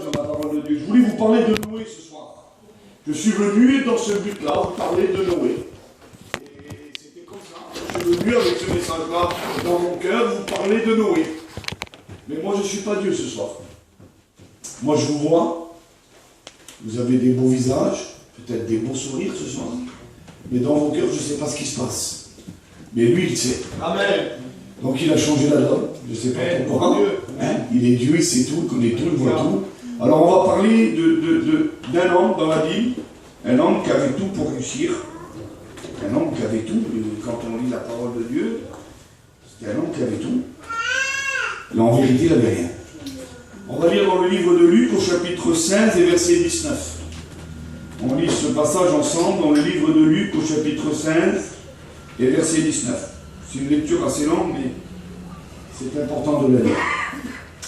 Sur la parole de Dieu. Je voulais vous parler de Noé ce soir. Je suis venu dans ce but-là, vous parler de Noé. Et c'était comme ça. Je suis venu avec ce message-là dans mon cœur, vous parler de Noé. Mais moi, je ne suis pas Dieu ce soir. Moi, je vous vois. Vous avez des beaux visages, peut-être des beaux sourires ce soir. Mais dans vos cœurs, je ne sais pas ce qui se passe. Mais lui, il sait. Amen. Donc il a changé la donne. Je ne sais pas pourquoi. Hein? Il est Dieu, il sait tout, il connaît tout, il voit tout. Alors on va parler d'un homme dans la Bible, un homme qui avait tout pour réussir, un homme qui avait tout. Quand on lit la parole de Dieu, c'était un homme qui avait tout. Mais en vérité, il n'avait rien. On va lire dans le livre de Luc au chapitre 16 et verset 19. On lit ce passage ensemble dans le livre de Luc au chapitre 16 et verset 19. C'est une lecture assez longue, mais c'est important de la lire.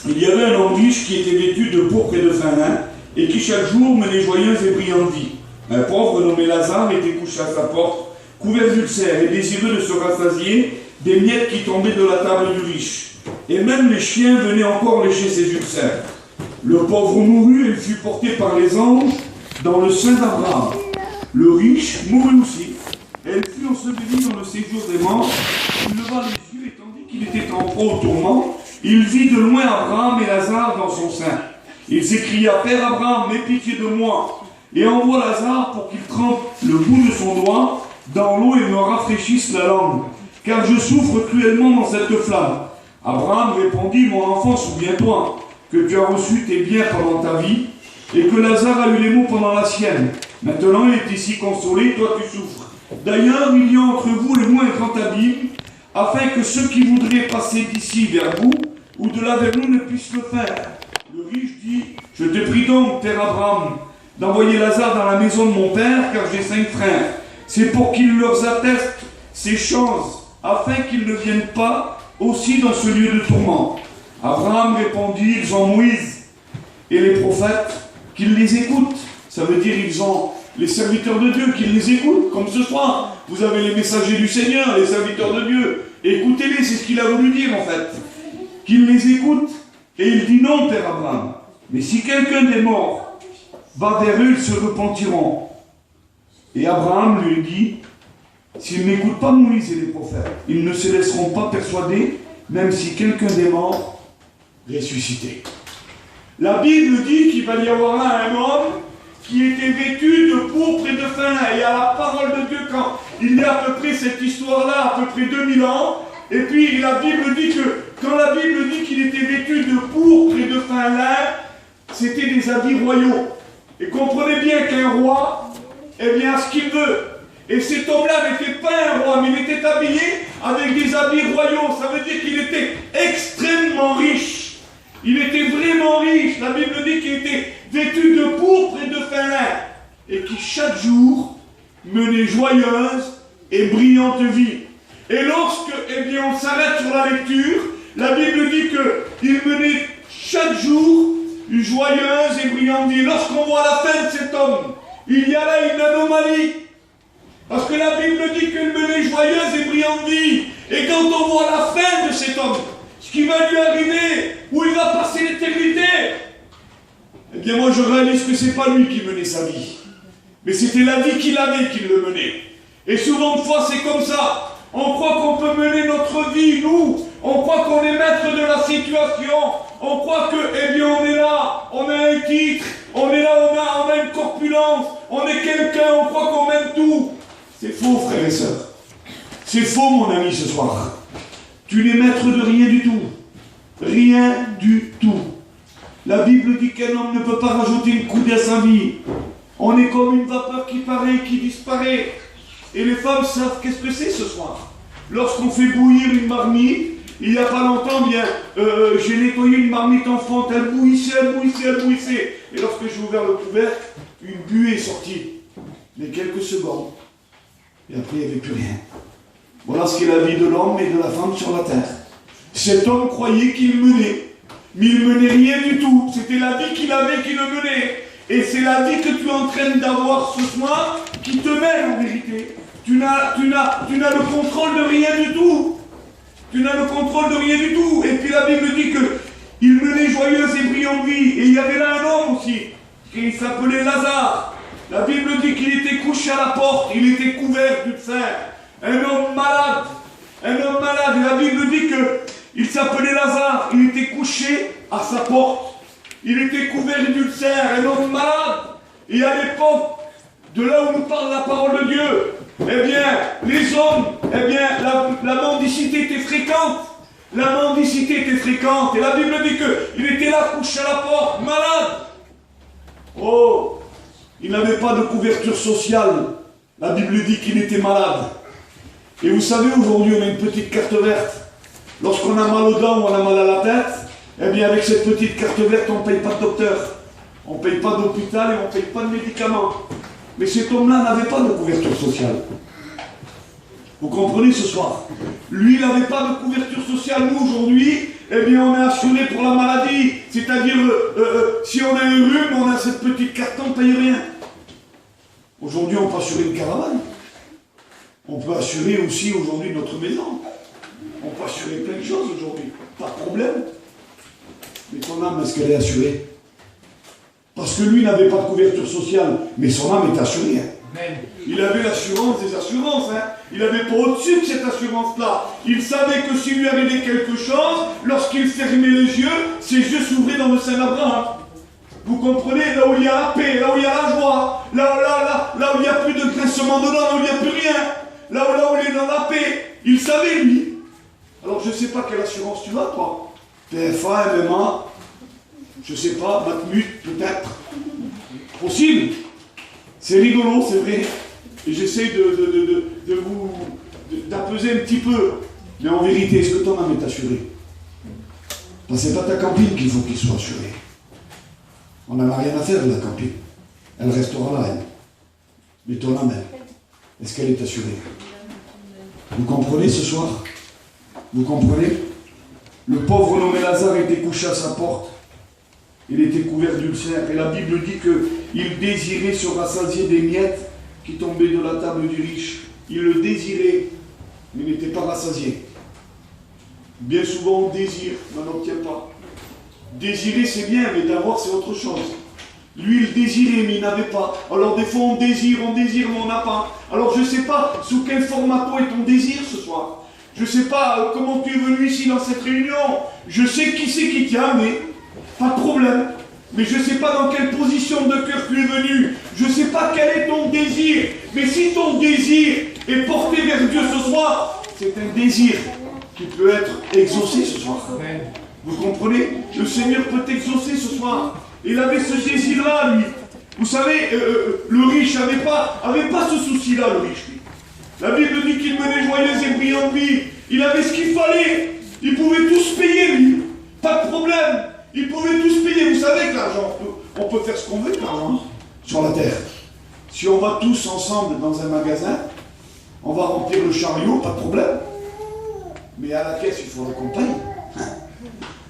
Il y avait un homme riche qui était vêtu de pourpre et de fin lin, et qui chaque jour menait joyeuse et brillante vie. Un pauvre nommé Lazare était couché à sa porte, couvert d'ulcères et désireux de se rassasier des miettes qui tombaient de la table du riche. Et même les chiens venaient encore lécher ses ulcères. Le pauvre mourut et fut porté par les anges dans le sein d'Abraham. Le riche mourut aussi. Elle fut ensevelie dans le séjour des morts. Il leva les yeux et tandis qu'il était en proie au tourment, il vit de loin Abraham et Lazare dans son sein. Il s'écria, Père Abraham, aie pitié de moi, et envoie Lazare pour qu'il trempe le bout de son doigt dans l'eau et me rafraîchisse la langue, car je souffre cruellement dans cette flamme. Abraham répondit, mon enfant, souviens-toi que tu as reçu tes biens pendant ta vie, et que Lazare a eu les maux pendant la sienne. Maintenant il est ici consolé, toi tu souffres. D'ailleurs, il y a entre vous et moi un grand abîme, afin que ceux qui voudraient passer d'ici vers vous, ou de là vers nous, ne puissent le faire. Le riche dit, je te prie donc, Père Abraham, d'envoyer Lazare dans la maison de mon père, car j'ai 5 frères. C'est pour qu'il leur atteste ces choses, afin qu'ils ne viennent pas aussi dans ce lieu de tourment. Abraham répondit, ils ont Moïse et les prophètes, qu'ils les écoutent. Ça veut dire ils ont les serviteurs de Dieu, qu'ils les écoutent, comme ce soir. Vous avez les messagers du Seigneur, les serviteurs de Dieu. Écoutez-les, c'est ce qu'il a voulu dire en fait. Qu'ils les écoutent. Et il dit non, Père Abraham. Mais si quelqu'un des morts va vers eux, ils se repentiront. Et Abraham lui dit, s'ils n'écoutent pas Moïse et les prophètes, ils ne se laisseront pas persuader, même si quelqu'un des morts ressuscité. La Bible dit qu'il va y avoir là un homme qui était vêtu de pourpre et de fin lin. Et à la parole de Dieu, quand il y a à peu près cette histoire-là, à peu près 2000 ans, et puis la Bible dit que, quand la Bible dit qu'il était vêtu de pourpre et de fin lin, c'était des habits royaux. Et comprenez bien qu'un roi, eh bien, a ce qu'il veut. Et cet homme-là n'était pas un roi, mais il était habillé avec des habits royaux. Ça veut dire qu'il était extrêmement riche. Il était vraiment riche. La Bible dit qu'il était vêtu de pourpre et de fin lin. Et qui chaque jour menait joyeuse et brillante vie. Et lorsque, eh bien, on s'arrête sur la lecture, la Bible dit qu'il menait chaque jour une joyeuse et brillante vie. Lorsqu'on voit la fin de cet homme, il y a là une anomalie. Parce que la Bible dit qu'il menait joyeuse et brillante vie. Et quand on voit la fin de cet homme, ce qui va lui arriver, où il va passer l'éternité, eh bien moi je réalise que ce n'est pas lui qui menait sa vie. Mais c'était la vie qu'il avait qui le menait. Et souvent de fois c'est comme ça. On croit qu'on peut mener notre vie, nous. On croit qu'on est maître de la situation. On croit que, eh bien, on est là, on a un titre, on est là, on a une corpulence, on est quelqu'un, on croit qu'on mène tout. C'est faux, frères et sœurs. C'est faux, mon ami, ce soir. Tu n'es maître de rien du tout. Rien du tout. La Bible dit qu'un homme ne peut pas rajouter une coudée à sa vie. On est comme une vapeur qui paraît, qui disparaît. Et les femmes savent qu'est-ce que c'est ce soir. Lorsqu'on fait bouillir une marmite, il n'y a pas longtemps, bien, j'ai nettoyé une marmite enfante, elle bouillissait. Et lorsque j'ai ouvert le couvercle, une buée est sortie. Mais quelques secondes. Et après, il n'y avait plus rien. Voilà ce qu'est la vie de l'homme et de la femme sur la terre. Cet homme croyait qu'il menait, mais il ne menait rien du tout. C'était la vie qu'il avait qui le menait. Et c'est la vie que tu es en train d'avoir ce soir qui te mène en vérité. Tu n'as le contrôle de rien du tout. Tu n'as le contrôle de rien du tout. Et puis la Bible dit qu'il menait joyeuse et brillante vie. Et il y avait là un homme aussi, qui s'appelait Lazare. La Bible dit qu'il était couché à la porte, il était couvert d'ulcère. Un homme malade. Un homme malade. Et la Bible dit qu'il s'appelait Lazare, il était couché à sa porte. Il était couvert d'ulcère, un homme malade. Et à l'époque, de là où nous parle la parole de Dieu, eh bien, les hommes, eh bien, la mendicité était fréquente. La mendicité était fréquente. Et la Bible dit qu'il était là, couché à la porte, malade. Oh, il n'avait pas de couverture sociale. La Bible dit qu'il était malade. Et vous savez, aujourd'hui, on a une petite carte verte. Lorsqu'on a mal aux dents ou on a mal à la tête, eh bien, avec cette petite carte verte, on ne paye pas de docteur. On ne paye pas d'hôpital et on ne paye pas de médicaments. Mais cet homme-là n'avait pas de couverture sociale. Vous comprenez ce soir? Lui, il n'avait pas de couverture sociale. Nous, aujourd'hui, eh bien, on est assuré pour la maladie. C'est-à-dire, si on a un rhume, on a cette petite carte, on ne paye rien. Aujourd'hui, on peut assurer une caravane. On peut assurer aussi aujourd'hui notre maison. On peut assurer plein de choses aujourd'hui. Pas de problème. Mais ton âme, est-ce qu'elle est assurée? Parce que lui n'avait pas de couverture sociale, mais son âme est assurée. Il avait l'assurance des assurances. Il n'avait pas au-dessus de cette assurance-là. Il savait que s'il lui arrivait quelque chose, lorsqu'il fermait les yeux, ses yeux s'ouvraient dans le sein d'Abraham. Vous comprenez? Là où il y a la paix, là où il y a la joie, là où il n'y a plus de grincement de dents, là où il n'y a plus rien, là où il est dans la paix. Il savait, lui. Alors je ne sais pas quelle assurance tu as, toi. PFA, MMA, je ne sais pas, Matmut, peut-être. Possible. C'est rigolo, c'est vrai. Et j'essaie d'apaiser un petit peu. Mais en vérité, est-ce que ton âme est assurée? Parce que c'est pas ta campine qu'il faut qu'il soit assuré. On n'en a rien à faire de la campine. Elle restera là, elle. Mais ton âme, elle, est-ce qu'elle est assurée? Vous comprenez ce soir? Vous comprenez? Le pauvre nommé Lazare était couché à sa porte. Il était couvert d'ulcères. Et la Bible dit qu'il désirait se rassasier des miettes qui tombaient de la table du riche. Il le désirait, mais n'était pas rassasié. Bien souvent, on désire, mais on n'obtient pas. Désirer, c'est bien, mais d'avoir, c'est autre chose. Lui, il désirait, mais il n'avait pas. Alors, des fois, on désire, mais on n'a pas. Alors, je ne sais pas sous quel format toi est ton désir ce soir. Je ne sais pas comment tu es venu ici dans cette réunion. Je sais qui c'est qui t'a amené. Pas de problème. Mais je ne sais pas dans quelle position de cœur tu es venu. Je ne sais pas quel est ton désir. Mais si ton désir est porté vers Dieu ce soir, c'est un désir qui peut être exaucé ce soir. Vous comprenez? Le Seigneur peut t'exaucer ce soir. Il avait ce désir-là, lui. Vous savez, le riche n'avait pas ce souci-là, le riche, lui. La Bible dit qu'il menait joyeuse et brillante vie. Il avait ce qu'il fallait. Il pouvait tout se payer, lui. Pas de problème. Il pouvait tout se payer. Vous savez que l'argent, on peut faire ce qu'on veut avec l'argent sur la terre. Si on va tous ensemble dans un magasin, on va remplir le chariot, pas de problème. Mais à la caisse, il faudra qu'on paye.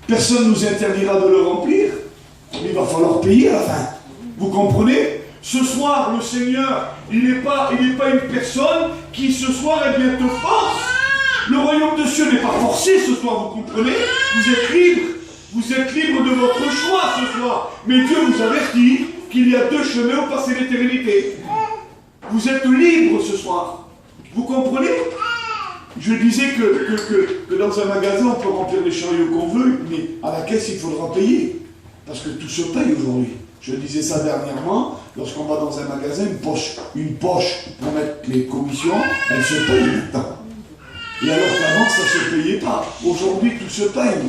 Personne ne nous interdira de le remplir. Mais il va falloir payer à la fin. Vous comprenez? Ce soir, le Seigneur, il n'est pas une personne qui ce soir, eh bien, te force. Le royaume de Dieu n'est pas forcé ce soir, vous comprenez? Vous êtes libre. Vous êtes libre de votre choix ce soir. Mais Dieu vous avertit qu'il y a deux chemins au passé l'éternité. Vous êtes libre ce soir. Vous comprenez? Je disais que dans un magasin, on peut remplir les chariots qu'on veut, mais à la caisse, il faudra payer. Parce que tout se paye aujourd'hui. Je disais ça dernièrement, lorsqu'on va dans un magasin, une poche pour mettre les commissions, elle se paye maintenant. Et alors qu'avant, ça ne se payait pas. Aujourd'hui, tout se paye.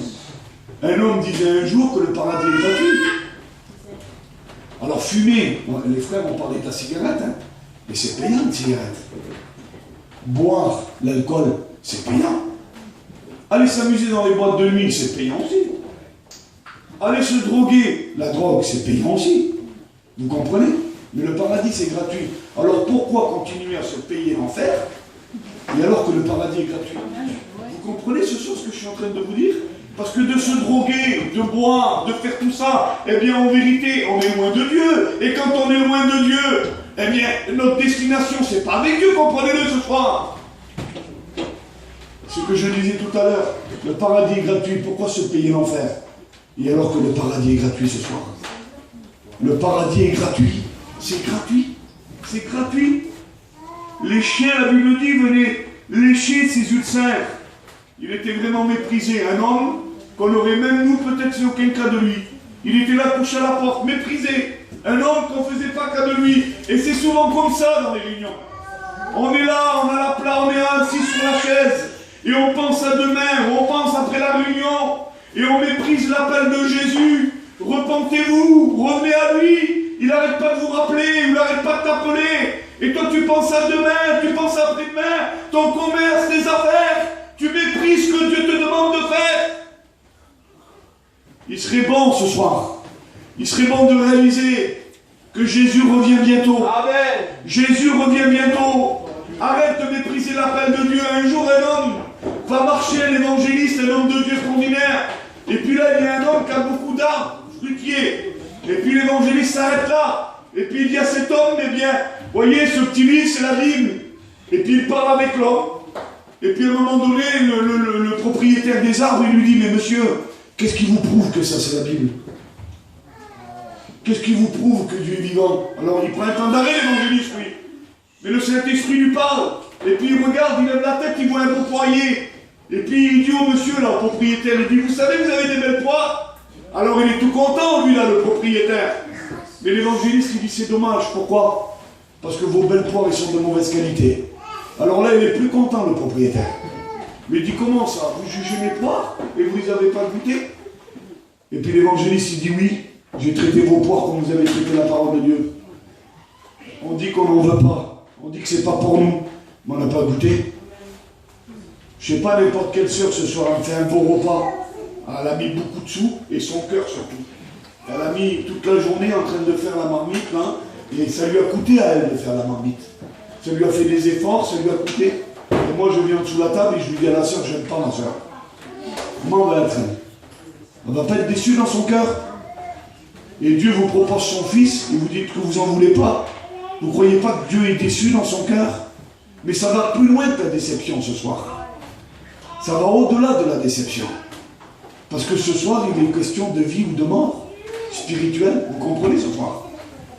Un homme disait un jour que le paradis est gratuit. Alors fumer, les frères ont parlé de la cigarette, mais c'est payant une cigarette. Boire l'alcool, c'est payant. Aller s'amuser dans les boîtes de nuit, c'est payant aussi. Aller se droguer, la drogue, c'est payant aussi. Vous comprenez? Mais le paradis, c'est gratuit. Alors pourquoi continuer à se payer l'enfer, et alors que le paradis est gratuit? Vous comprenez ce que je suis en train de vous dire? Parce que de se droguer, de boire, de faire tout ça, eh bien en vérité, on est loin de Dieu. Et quand on est loin de Dieu, eh bien notre destination, c'est pas avec Dieu, comprenez-le ce soir. Ce que je disais tout à l'heure, le paradis est gratuit, pourquoi se payer l'enfer? Et alors que le paradis est gratuit ce soir? Le paradis est gratuit. C'est gratuit. C'est gratuit. Les chiens, la Bible dit, venaient lécher ses yeux de cerf. Il était vraiment méprisé. Un homme qu'on aurait même nous peut-être fait aucun cas de lui. Il était là couché à la porte, méprisé. Un homme qu'on ne faisait pas cas de lui. Et c'est souvent comme ça dans les réunions. On est là, on a la place, on est assis sur la chaise. Et on pense à demain, on pense après la réunion. Et on méprise l'appel de Jésus. Repentez-vous, revenez à lui. Il n'arrête pas de vous rappeler, il n'arrête pas de t'appeler. Et toi tu penses à demain, tu penses à après-demain, ton commerce, tes affaires. Tu méprises ce que Dieu te demande de faire. Il serait bon ce soir. Il serait bon de réaliser que Jésus revient bientôt. Amen. Jésus revient bientôt. Arrête de mépriser l'appel de Dieu. Un jour, un homme va marcher, un évangéliste, un homme de Dieu extraordinaire. Et puis là, il y a un homme qui a beaucoup d'arbres fruitiers. Et puis l'évangéliste s'arrête là. Et puis il dit à cet homme, eh bien, voyez, ce petit livre, c'est la Bible. Et puis il parle avec l'homme. Et puis à un moment donné, le propriétaire des arbres, il lui dit, mais monsieur, qu'est-ce qui vous prouve que ça, c'est la Bible? Qu'est-ce qui vous prouve que Dieu est vivant? Alors il prend un temps d'arrêt, l'évangéliste, lui. Mais le Saint-Esprit lui parle. Et puis il regarde, il lève la tête, il voit un beau poirier. Et puis il dit au monsieur, là, au propriétaire, il dit, vous savez, vous avez des belles poires? Alors il est tout content, lui, là, le propriétaire. Mais l'évangéliste, il dit, c'est dommage. Pourquoi? Parce que vos belles poires, elles sont de mauvaise qualité. Alors là, il est plus content, le propriétaire. Mais il dit, comment ça? Vous jugez mes poires et vous les avez pas goûtées? Et puis l'évangéliste, il dit, oui, j'ai traité vos poires comme vous avez traité la parole de Dieu. On dit qu'on n'en veut pas. On dit que c'est pas pour nous. Mais on n'a pas goûté. Je sais pas, n'importe quelle sœur ce soir, elle me fait un beau repas. Elle a mis beaucoup de sous, et son cœur surtout. Elle a mis toute la journée en train de faire la marmite, là, et ça lui a coûté à elle de faire la marmite. Ça lui a fait des efforts, ça lui a coûté. Et moi, je viens dessous la table et je lui dis à la sœur, j'aime pas ma sœur. Comment va être? Elle ne va pas être déçue dans son cœur. Et Dieu vous propose son fils, et vous dites que vous n'en voulez pas. Vous ne croyez pas que Dieu est déçu dans son cœur? Mais ça va plus loin que la déception ce soir. Ça va au-delà de la déception. Parce que ce soir, il est question de vie ou de mort spirituelle. Vous comprenez ce soir?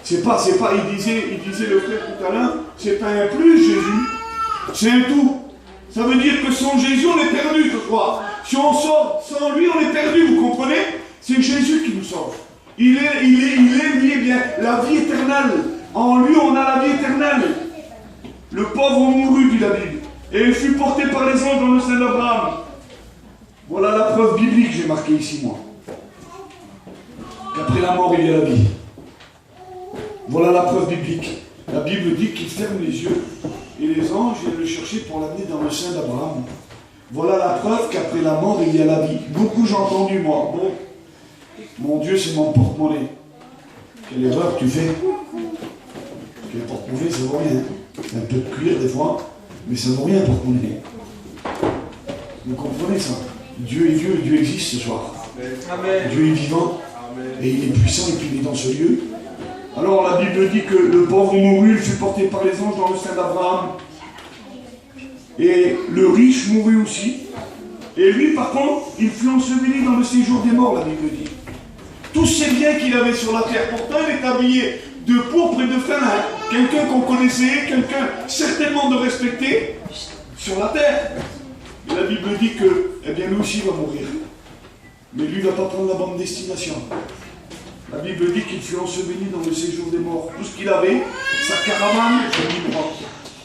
C'est pas, il disait le frère tout à l'heure, c'est pas un plus Jésus, c'est un tout. Ça veut dire que sans Jésus, on est perdu ce soir. Si on sort sans lui, on est perdu, vous comprenez? C'est Jésus qui nous sauve. Il est, lui, eh bien, la vie éternelle. En lui, on a la vie éternelle. Le pauvre mourut, dit la Bible, et il fut porté par les anges dans le sein d'Abraham. Voilà la preuve biblique que j'ai marquée ici, moi. Qu'après la mort, il y a la vie. Voilà la preuve biblique. La Bible dit qu'il ferme les yeux, et les anges viennent le chercher pour l'amener dans le sein d'Abraham. Voilà la preuve qu'après la mort, il y a la vie. Beaucoup j'ai entendu, moi. Bon, mon Dieu, c'est mon porte-monnaie. Quelle erreur tu fais? Quel porte-monnaie, ça vaut rien. Un peu de cuir des fois, mais ça vaut rien, porte-monnaie. Vous comprenez ça? Dieu est Dieu, Dieu existe ce soir. Amen. Dieu est vivant, amen. Et il est puissant, et puis il est dans ce lieu. Alors la Bible dit que le pauvre mourut, il fut porté par les anges dans le sein d'Abraham. Et le riche mourut aussi. Et lui, par contre, il fut enseveli dans le séjour des morts, la Bible dit. Tous ces biens qu'il avait sur la terre, pourtant il est habillé de pourpre et de fin, hein. Quelqu'un qu'on connaissait, quelqu'un certainement de respecté sur la terre. Et la Bible dit que, eh bien, lui aussi va mourir. Mais lui ne va pas prendre la bonne destination. La Bible dit qu'il fut enseveli dans le séjour des morts. Tout ce qu'il avait, sa caravane,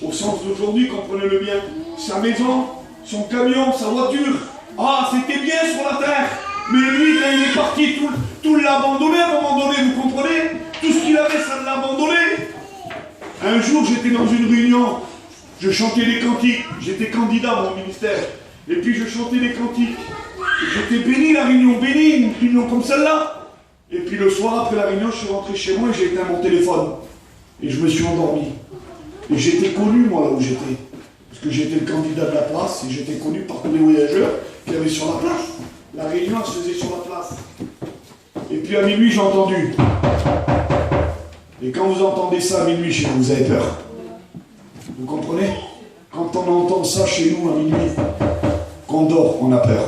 au sens d'aujourd'hui, comprenez-le bien, sa maison, son camion, sa voiture. Ah, c'était bien sur la terre. Mais lui, quand il est parti, tout l'a abandonné à un moment donné, vous comprenez? Tout ce qu'il avait, ça l'a abandonné. Un jour, j'étais dans une réunion, je chantais des cantiques, j'étais candidat à mon ministère, et puis je chantais des cantiques. J'étais béni la réunion, béni, une réunion comme celle-là. Et puis le soir, après la réunion, je suis rentré chez moi et j'ai éteint mon téléphone. Et je me suis endormi. Et j'étais connu, moi, là où j'étais. Parce que j'étais le candidat de la place, et j'étais connu par tous les voyageurs qui avaient sur la place. La réunion, elle se faisait sur la place. Et puis à minuit, j'ai entendu. Et quand vous entendez ça à minuit chez vous, vous avez peur. Vous comprenez? Quand on entend ça chez nous à minuit, qu'on dort, on a peur.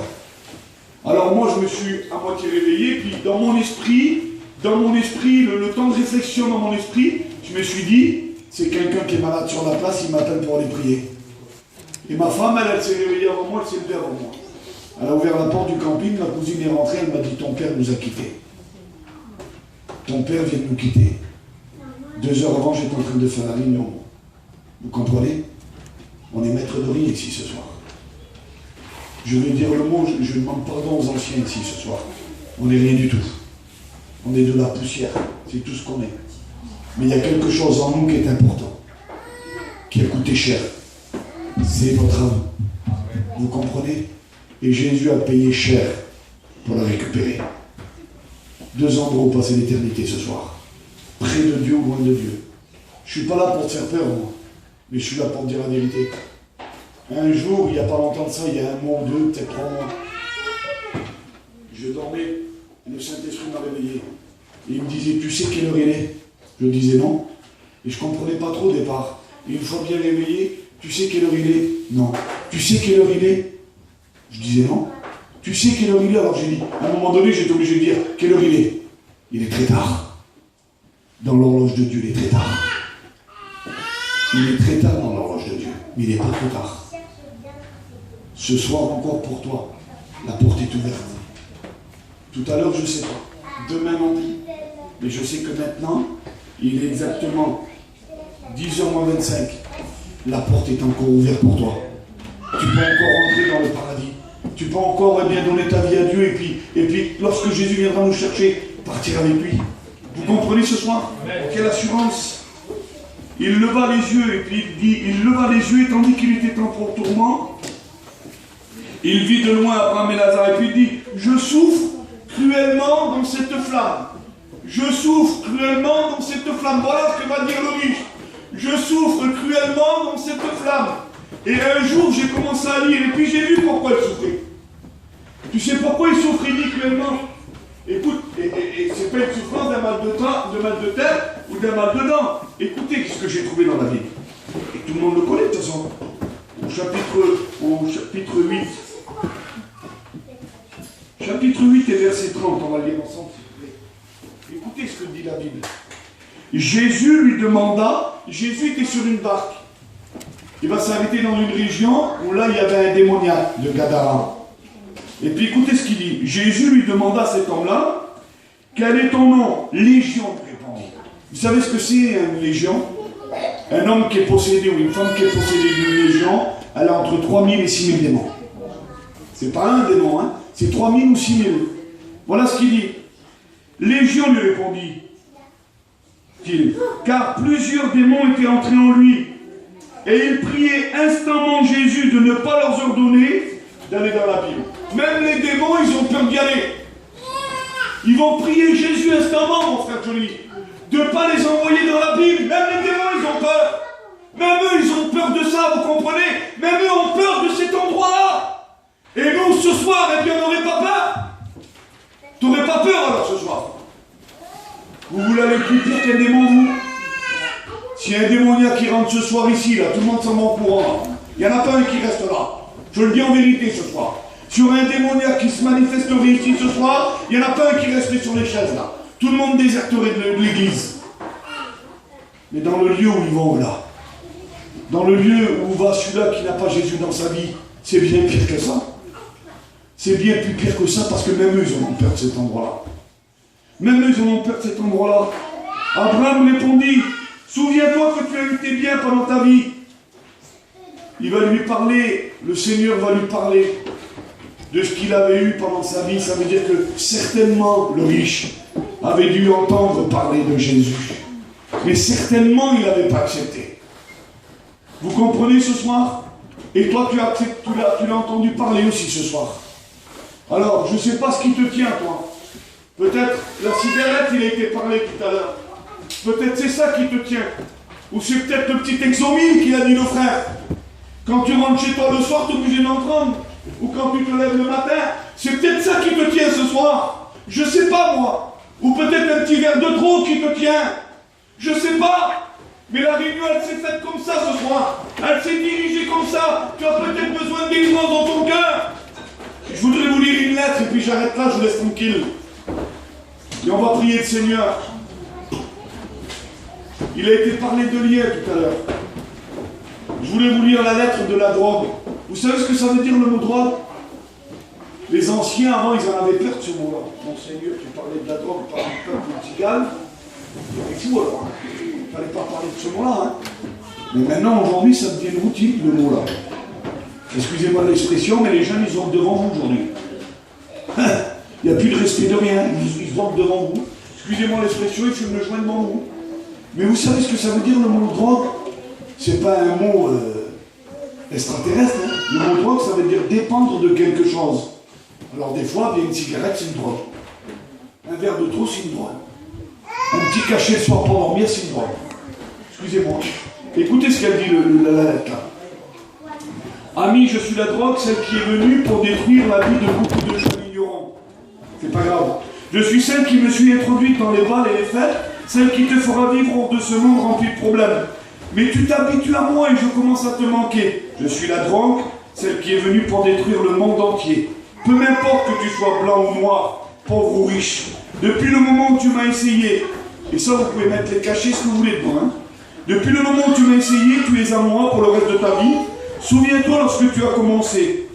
Alors moi, je me suis à moitié réveillé, puis dans mon esprit, dans mon esprit, le temps de réflexion dans mon esprit, je me suis dit, c'est quelqu'un qui est malade sur la place, il m'appelle pour aller prier. Et ma femme, elle s'est réveillée avant moi, elle s'est levée avant moi. Elle a ouvert la porte du camping, ma cousine est rentrée, elle m'a dit, ton père nous a quittés. Ton père vient de nous quitter. 2 heures avant, j'étais en train de faire la réunion. Vous comprenez? On est maître de rien ici ce soir. Je vais dire le mot, je demande pardon aux anciens ici ce soir. On n'est rien du tout. On est de la poussière, c'est tout ce qu'on est. Mais il y a quelque chose en nous qui est important, qui a coûté cher. C'est votre âme. Vous comprenez? Et Jésus a payé cher pour la récupérer. 2 endroits où passer l'éternité ce soir. Près de Dieu ou loin de Dieu. Je ne suis pas là pour te faire peur, moi. Mais je suis là pour te dire la vérité. Un jour, il n'y a pas longtemps de ça, il y a 1 mois ou 2, peut-être 3 mois, je dormais, et le Saint-Esprit m'a réveillé. Et il me disait, tu sais quelle heure il est? Je disais non. Et je ne comprenais pas trop au départ. Et une fois bien réveillé, tu sais quelle heure il est? Non. Tu sais quelle heure il est? Je disais non. Tu sais quelle heure il est? Alors j'ai dit, à un moment donné, j'étais obligé de dire, quelle heure il est? Il est très tard. Dans l'horloge de Dieu, il est très tard. Il est très tard dans l'horloge de Dieu, mais il n'est pas trop tard. Ce soir encore pour toi, la porte est ouverte. Tout à l'heure, je ne sais pas. Demain non plus. Mais je sais que maintenant, il est exactement 10h-25. La porte est encore ouverte pour toi. Tu peux encore entrer dans le paradis. Tu peux encore donner ta vie à Dieu. Et puis, lorsque Jésus viendra nous chercher, partir avec lui. Vous comprenez ce soir? Quelle assurance! Il leva les yeux, et puis il dit, il leva les yeux, et tandis qu'il était en tourment, il vit de loin Abraham et Lazare, et puis il dit, je souffre cruellement dans cette flamme. Je souffre cruellement dans cette flamme. Voilà ce que va dire le riche. Je souffre cruellement dans cette flamme. Et un jour, j'ai commencé à lire, et puis j'ai vu pourquoi il souffrait. Tu sais pourquoi il souffrait, il dit cruellement? Écoute, et c'est pas une souffrance d'un mal de tête ou d'un mal de dents. Écoutez ce que j'ai trouvé dans la Bible. Et tout le monde le connaît de toute façon. Au chapitre 8. Chapitre 8 et verset 30, on va le lire ensemble s'il vous plaît. Écoutez ce que dit la Bible. Jésus lui demanda, Jésus était sur une barque. Il va s'arrêter dans une région où là il y avait un démoniaque, le Gadara. Et puis écoutez ce qu'il dit. Jésus lui demanda à cet homme-là, quel est ton nom? Légion, répondit. Vous savez ce que c'est une légion? Un homme qui est possédé ou une femme qui est possédée d'une légion, elle a entre 3000 et 6000 démons. C'est pas un démon, hein? C'est 3000 ou 6000. Voilà ce qu'il dit. Légion, lui répondit-il, car plusieurs démons étaient entrés en lui. Et il priait instamment Jésus de ne pas leur ordonner d'aller dans la Bible. Même les démons, ils ont peur d'y aller. Ils vont prier Jésus instamment, mon frère Johnny, de ne pas les envoyer dans la Bible. Même les démons, ils ont peur. Même eux, ils ont peur de ça, vous comprenez? Même eux ont peur de cet endroit-là. Et nous, ce soir, eh bien, on n'aurait pas peur. Tu n'aurais pas peur, alors, ce soir? Vous voulez aller plus pire qu'un démon, vous? S'il y a un démoniaque qui rentre ce soir ici, là, tout le monde s'en va au courant. Il n'y en a pas un qui reste là. Je le dis en vérité ce soir. Sur un démoniaque qui se manifesterait ici ce soir, il n'y en a pas un qui resterait sur les chaises là. Tout le monde déserterait de l'église. Mais dans le lieu où ils vont là, dans le lieu où va celui-là qui n'a pas Jésus dans sa vie, c'est bien pire que ça. C'est bien plus pire que ça parce que même eux, ils ont peur de cet endroit-là. Même eux, ils ont peur de cet endroit-là. Abraham répondit, souviens-toi que tu as eu tes biens pendant ta vie. Il va lui parler, le Seigneur va lui parler de ce qu'il avait eu pendant sa vie. Ça veut dire que certainement le riche avait dû entendre parler de Jésus. Mais certainement il n'avait pas accepté. Vous comprenez ce soir? Et toi tu l'as entendu parler aussi ce soir. Alors je ne sais pas ce qui te tient toi. Peut-être la cigarette il a été parlé tout à l'heure. Peut-être c'est ça qui te tient. Ou c'est peut-être le petit exomile qu'il a dit le frère. Quand tu rentres chez toi le soir, tu es obligé d'en prendre. Ou quand tu te lèves le matin. C'est peut-être ça qui te tient ce soir. Je sais pas moi. Ou peut-être un petit verre de trop qui te tient. Je sais pas. Mais la réunion, elle s'est faite comme ça ce soir. Elle s'est dirigée comme ça. Tu as peut-être besoin de délivrance dans ton cœur. Je voudrais vous lire une lettre et puis j'arrête là, je vous laisse tranquille. Et on va prier le Seigneur. Il a été parlé de lien tout à l'heure. Je voulais vous lire la lettre de la drogue. Vous savez ce que ça veut dire le mot drogue? Les anciens, avant, ils en avaient peur de ce mot-là. Monseigneur, tu parlais de la drogue, tu parlais du peuple, du cigale. Et tout alors. Il ne fallait pas parler de ce mot-là. Hein. Mais maintenant, aujourd'hui, ça devient une routine, le mot-là. Excusez-moi l'expression, mais les jeunes, ils ont devant vous aujourd'hui. Il n'y a plus de respect de rien. Ils vendent devant vous. Excusez-moi l'expression, ils fument le joint devant vous. Mais vous savez ce que ça veut dire le mot drogue? C'est pas un mot extraterrestre. Hein. Le mot drogue, ça veut dire dépendre de quelque chose. Alors des fois, une cigarette, c'est une drogue. Un verre de trop, c'est une drogue. Un petit cachet le soir pour dormir, c'est une drogue. Excusez-moi. Écoutez ce qu'elle dit la lettre là. Ami, je suis la drogue, celle qui est venue pour détruire la vie de beaucoup de jeunes ignorants. C'est pas grave. Je suis celle qui me suis introduite dans les balles et les fêtes, celle qui te fera vivre hors de ce monde rempli de problèmes. Mais tu t'habitues à moi et je commence à te manquer. Je suis la drogue, celle qui est venue pour détruire le monde entier. Peu m'importe que tu sois blanc ou noir, pauvre ou riche. Depuis le moment où tu m'as essayé, et ça vous pouvez mettre les cachets ce que vous voulez dedans, hein. Depuis le moment où tu m'as essayé, tu es à moi pour le reste de ta vie. Souviens-toi lorsque tu as commencé.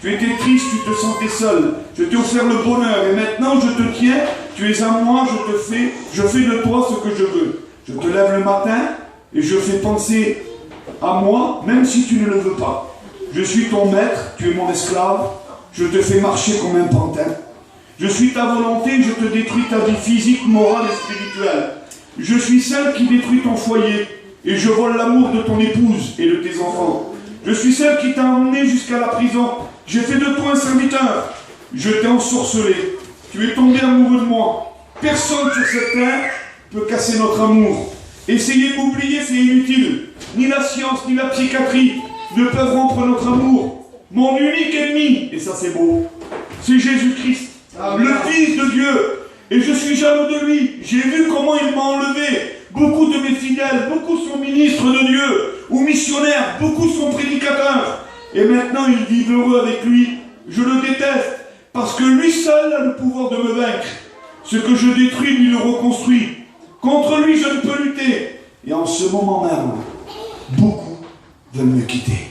Tu étais triste, tu te sentais seul. Je t'ai offert le bonheur et maintenant je te tiens. Tu es à moi, je fais de toi ce que je veux. Je te lève le matin et je fais penser à moi, même si tu ne le veux pas. Je suis ton maître, tu es mon esclave. Je te fais marcher comme un pantin. Je suis ta volonté, je te détruis ta vie physique, morale et spirituelle. Je suis celle qui détruit ton foyer et je vole l'amour de ton épouse et de tes enfants. Je suis celle qui t'a emmené jusqu'à la prison. J'ai fait de toi un serviteur. Je t'ai ensorcelé. Tu es tombé amoureux de moi. Personne sur cette terre peut casser notre amour. Essayer de m'oublier, c'est inutile. Ni la science, ni la psychiatrie ne peuvent rompre notre amour. Mon unique ennemi, et ça c'est beau, c'est Jésus-Christ, le Fils de Dieu. Et je suis jaloux de lui. J'ai vu comment il m'a enlevé. Beaucoup de mes fidèles, beaucoup sont ministres de Dieu ou missionnaires, beaucoup sont prédicateurs. Et maintenant, ils vivent heureux avec lui. Je le déteste parce que lui seul a le pouvoir de me vaincre. Ce que je détruis, lui le reconstruit. Contre lui, je ne peux lutter. Et en ce moment même, beaucoup veulent me quitter.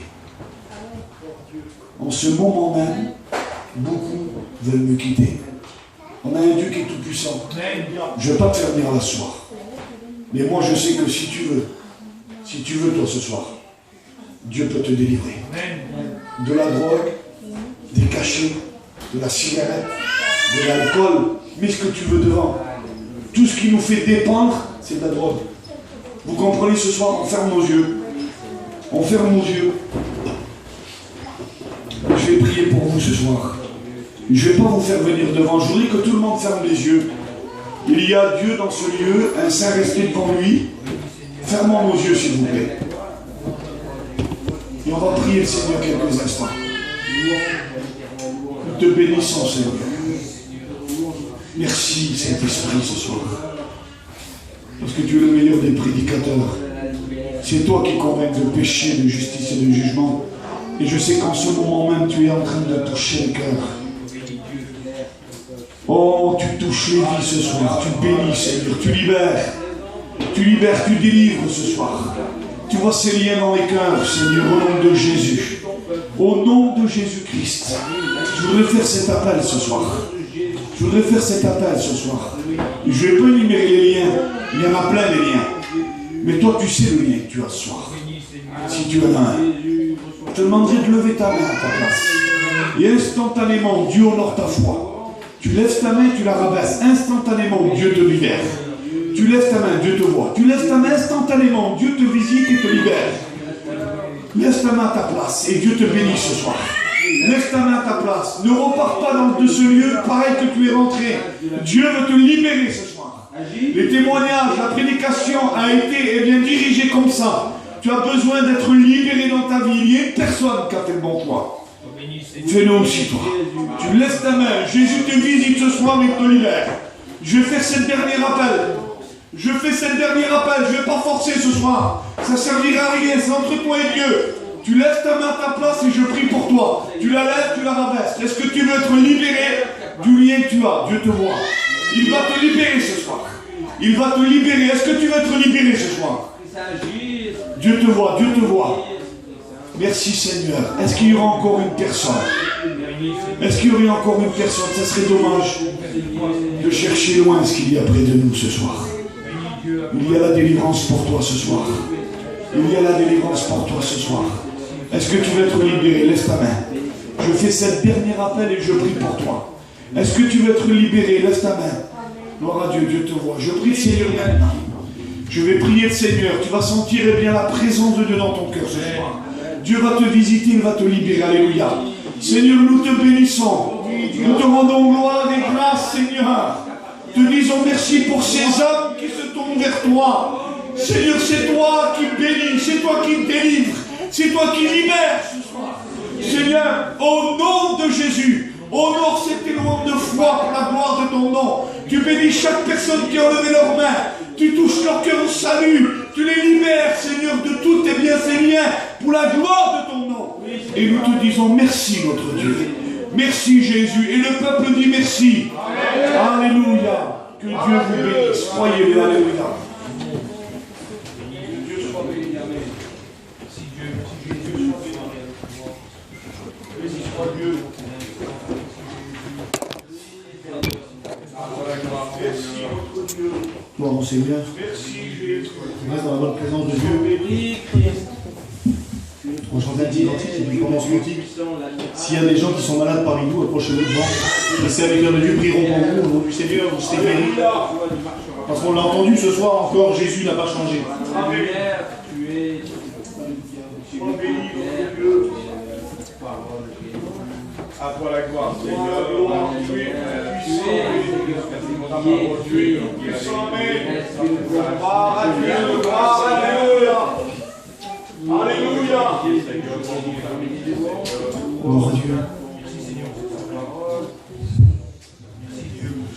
En ce moment même, beaucoup veulent me quitter. On a un Dieu qui est tout puissant. Je ne vais pas te faire venir là ce soir. Mais moi je sais que si tu veux toi ce soir, Dieu peut te délivrer. De la drogue, des cachets, de la cigarette, de l'alcool, mets ce que tu veux devant. Tout ce qui nous fait dépendre, c'est de la drogue. Vous comprenez ce soir, on ferme nos yeux. On ferme nos yeux. Je vais prier pour vous ce soir. Je ne vais pas vous faire venir devant. Je voudrais que tout le monde ferme les yeux. Il y a Dieu dans ce lieu, un saint resté devant lui. Fermons nos yeux, s'il vous plaît. Et on va prier le Seigneur quelques instants. Nous te bénissons, Seigneur. Merci, Saint-Esprit, ce soir. Parce que tu es le meilleur des prédicateurs. C'est toi qui convaincs de péché, de justice et de jugement. Et je sais qu'en ce moment même, tu es en train de toucher le cœur. Oh, tu touches les vies ce soir, tu bénis, Seigneur, tu libères, tu délivres ce soir. Tu vois ces liens dans les cœurs, Seigneur, au nom de Jésus. Au nom de Jésus-Christ. Je voudrais faire cet appel ce soir. Je voudrais faire cet appel ce soir. Je ne vais pas énumérer les liens, il y en a plein des liens. Mais toi, tu sais le lien que tu as ce soir. Si tu en as un. Je te demanderai de lever ta main à ta place. Et instantanément, Dieu honore ta foi. Tu lèves ta main, tu la rabaisses. Instantanément, Dieu te libère. Tu lèves ta main, Dieu te voit. Tu lèves ta main instantanément, Dieu te visite et te libère. Lève ta main à ta place et Dieu te bénit ce soir. Lève ta main à ta place. Ne repars pas de ce lieu pareil que tu es rentré. Dieu veut te libérer ce soir. Les témoignages, la prédication a été bien dirigée comme ça. Tu as besoin d'être libéré dans ta vie. Il y a une personne qui a fait le bon choix. Fais-le aussi, toi. Tu laisses ta main. Jésus te visite ce soir et te libère. Je vais faire cette dernière appel. Je fais cette dernière appel. Je ne vais pas forcer ce soir. Ça ne servira à rien. C'est entre toi et Dieu. Tu laisses ta main à ta place et je prie pour toi. Tu la lèves, tu la rabaisses. Est-ce que tu veux être libéré du lien que tu as? Dieu te voit. Il va te libérer ce soir. Il va te libérer. Est-ce que tu veux être libéré ce soir? Dieu te voit, Dieu te voit. Merci Seigneur. Est-ce qu'il y aura encore une personne? Est-ce qu'il y aurait encore une personne? Ça serait dommage de chercher loin ce qu'il y a près de nous ce soir. Il y a la délivrance pour toi ce soir. Il y a la délivrance pour toi ce soir. Est-ce que tu veux être libéré? Laisse ta main. Je fais cette dernière appel et je prie pour toi. Est-ce que tu veux être libéré? Laisse ta main. Gloire à Dieu, Dieu te voit. Je prie le Seigneur maintenant. Je vais prier le Seigneur. Tu vas sentir bien la présence de Dieu dans ton cœur ce soir. Dieu va te visiter, il va te libérer. Alléluia. Seigneur, nous te bénissons. Nous te rendons gloire et grâce, Seigneur. Te disons merci pour ces hommes qui se tournent vers toi. Seigneur, c'est toi qui bénis, c'est toi qui délivres, c'est toi qui libères ce soir. Seigneur, au nom de Jésus, honore cette louange de foi pour la gloire de ton nom. Tu bénis chaque personne qui a levé leurs mains. Tu touches leur cœur au salut. Tu les libères, Seigneur, de tous tes bienfaits pour la gloire de ton nom. Et nous te disons merci, notre Dieu. Merci, Jésus. Et le peuple dit merci. Alléluia. Que Dieu vous bénisse. Croyez-le. Alléluia. Gloire au Seigneur. On reste dans la bonne présence de Dieu. On va chanter un petit cantique et puis commence le cantique. S'il y a des gens qui sont malades parmi nous, approchez-vous devant. Les serviteurs de Dieu prieront pour vous. Au nom du Seigneur, vous serez guéris. Parce qu'on l'a entendu ce soir encore, Jésus n'a pas changé. À toi la gloire, Seigneur. Tu es puissant. Gloire à Dieu, gloire à Dieu. Alléluia. Gloire à Dieu.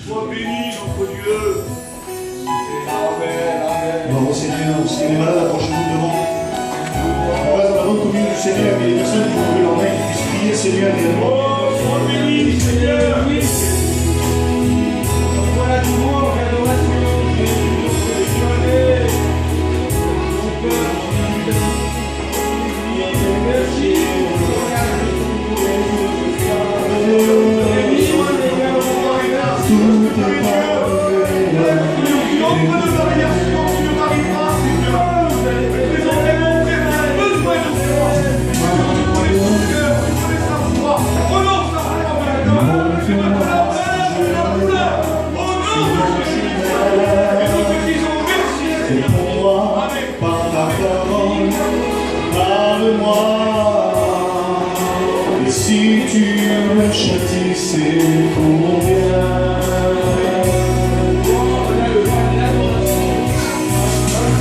Sois béni, notre Dieu. Amen. Gloire au Seigneur. Si les malades, approchez-vous devant. On reste dans la bonne commune du Seigneur. Il y a des personnes qui vont lever leur main et qui puissent prier Seigneur réellement. Oh, sois béni, Seigneur. Voilà tout le monde, l'adoration. Châtie, c'est pour mon bien.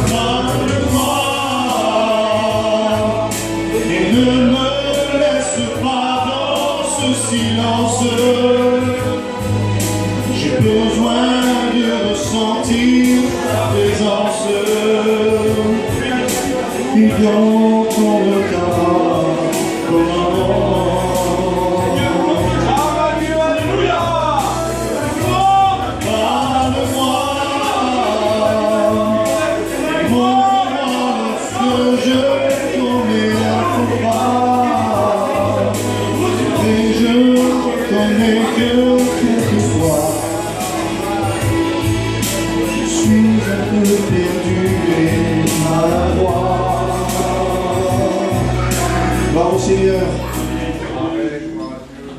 Parle-moi et ne me laisse pas dans ce silence. J'ai besoin de ressentir ta présence. Et dans ton regard, comme un vent. Seigneur,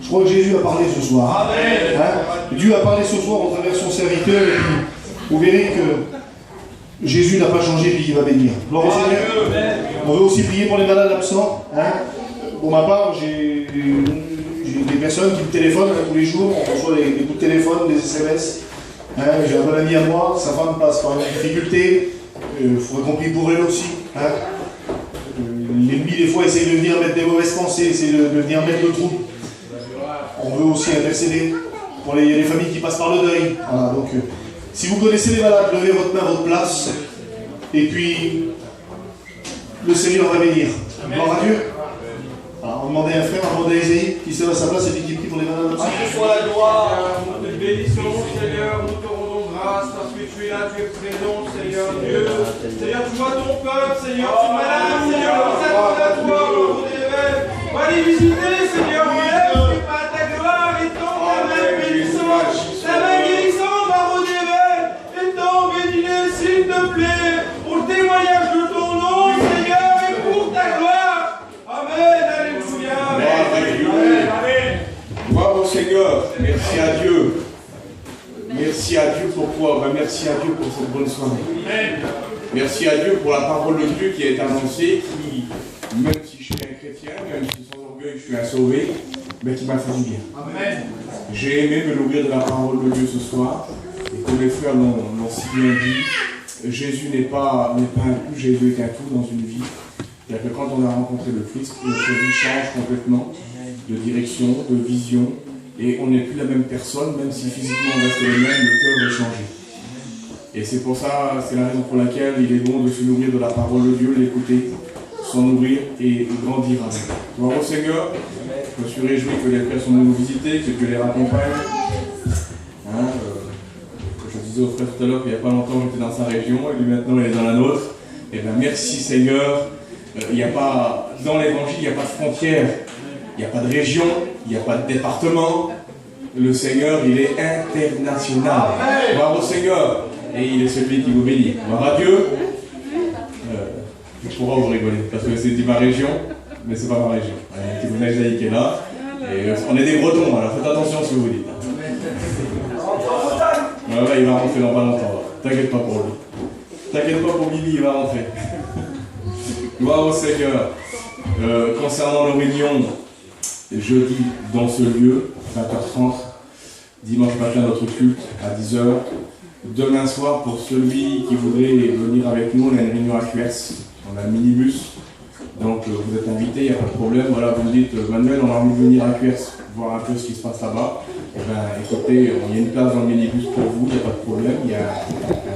je crois que Jésus a parlé ce soir. Hein? Dieu a parlé ce soir au travers de son serviteur et puis vous verrez que Jésus n'a pas changé et qu'il va bénir. Gloire au Seigneur. On veut aussi prier pour les malades absents. Hein? Pour ma part, j'ai des personnes qui me téléphonent tous les jours. On reçoit des coups de téléphone, des SMS. Hein? J'ai un bon ami à moi, sa femme passe par une difficulté. Il faudrait qu'on prie pour elle aussi. Hein? L'ennemi, des fois, essaie de venir mettre des mauvaises pensées, essaie de venir mettre le trouble. On veut aussi intercéder pour les familles qui passent par le deuil. Voilà, donc, si vous connaissez les malades, levez votre main à votre place. Et puis, le Seigneur va bénir. Gloire à Dieu. Alors, on demandait à un frère, on demandait à Isaïe, qui se met à sa place et puis qui prie pour les malades. Que soit la gloire. bénissons, Seigneur, nous te rendons grâce parce que tu es là, tu es présent, Seigneur Dieu. Seigneur, tu vois ton peuple, Seigneur, tu es malade, Seigneur, on s'attend à toi, Maman d'éveil. Va les visiter, Seigneur, relève, tu pas ta gloire, étends ta main bénissante, ta main guérissante, Maman d'éveil. Étends, bénis-les, s'il te plaît, pour le témoignage de ton nom, Seigneur, et pour ta gloire. Amen, alléluia. Amen. Gloire au Seigneur, merci à Dieu. Merci à Dieu pour quoi? Merci à Dieu pour cette bonne soirée. Merci à Dieu pour la parole de Dieu qui est annoncée, qui, même si je suis un chrétien, même si sans orgueil je suis un sauvé, mais qui m'a fait du bien. J'ai aimé me nourrir de la parole de Dieu ce soir, et comme les frères l'ont si bien dit, Jésus n'est pas un tout, Jésus est un tout dans une vie. C'est-à-dire que quand on a rencontré le Christ, notre vie change complètement de direction, de vision, et on n'est plus la même personne, même si physiquement on reste le même, le cœur est changé. Et c'est pour ça, c'est la raison pour laquelle il est bon de se nourrir de la parole de Dieu, l'écouter, s'en nourrir et grandir avec. Gloire au Seigneur, je me suis réjoui que les frères sont venus nous visiter, que Dieu les raccompagne. Je disais au frère tout à l'heure qu'il n'y a pas longtemps j'étais dans sa région, et lui maintenant il est dans la nôtre. Et bien merci Seigneur, il n'y a pas, dans l'évangile, il n'y a pas de frontières. Il n'y a pas de région, il n'y a pas de département. Le Seigneur, il est international. Gloire au Seigneur. Et il est celui qui vous bénit. Gloire à Dieu. Pourquoi vous rigolez? Parce que c'est dit ma région, mais c'est pas ma région. Il y a un petit Isaïe qui est là. Et on est des Bretons, alors faites attention à ce que vous dites. Ouais, il va rentrer dans pas longtemps. T'inquiète pas pour lui. T'inquiète pas pour Bibi, il va rentrer. Gloire au Seigneur. Concernant nos réunions, jeudi dans ce lieu, 20h30, dimanche matin notre culte à 10h. Demain soir, pour celui qui voudrait venir avec nous, on a une réunion à QS, on a un minibus, donc vous êtes invité, il n'y a pas de problème. Voilà, vous me dites, Manuel, on a envie de venir à QS, voir un peu ce qui se passe là-bas. Eh bien, écoutez, il y a une place dans le minibus pour vous, il n'y a pas de problème. Il y a un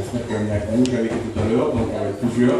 frère qui est venu avec nous, j'avais dit tout à l'heure, donc on va être plusieurs.